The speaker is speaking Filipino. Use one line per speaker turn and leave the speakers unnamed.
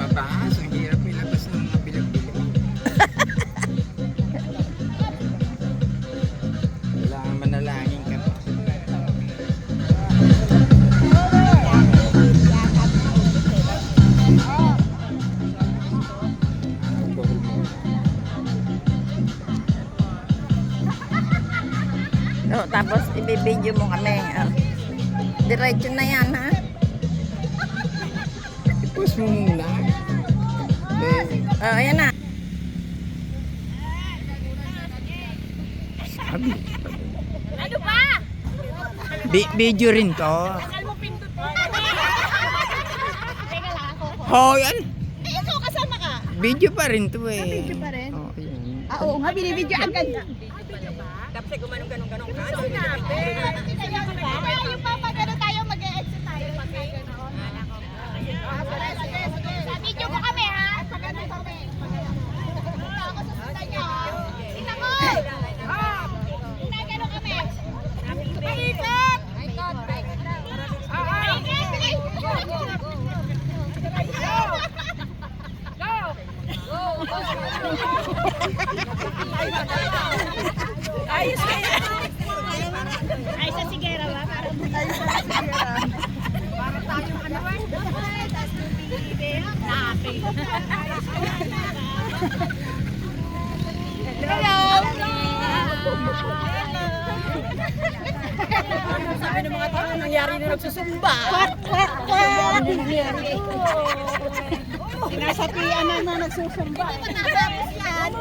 mataas. Ang hirap ilabas ng mga bilag-bilag. Kailangan manalangin ka pa.
Oh, tapos ibibidyo mo kami. Oh. Diretso na yan, ha?
I-post mo muna.
Oh, ayan na.
Sabi.
Ano ba?
Video rin to.
Akal mo pindot mo. Teka lang ako.
Oh, yan.
Eh, ikaw kasama ka.
Video pa rin to eh.
Video pa rin?
Oh, yan.
Oo nga, binibidyo agad.
Tapos gumanong-ganong
Ano sinabi? Kaya yung papagano tayo, mag-e-exit tayo. Pag gano'n. Sa video mo kami, ha? Pag ano kami. Ako susundan niyo, ha? Tingnan mo! Ginagano kami. Paikot! Paikot!
Ayos kaya.
Ay, sa sigera ba? Para tayong ano ba? Tapos bibili. Laki. Hello!
Ano sabi ng mga tao nangyari na nagsusumba?
Kwat! Ano nangyari? Sinasapian na nagsusumba. Hindi pa natapos yan.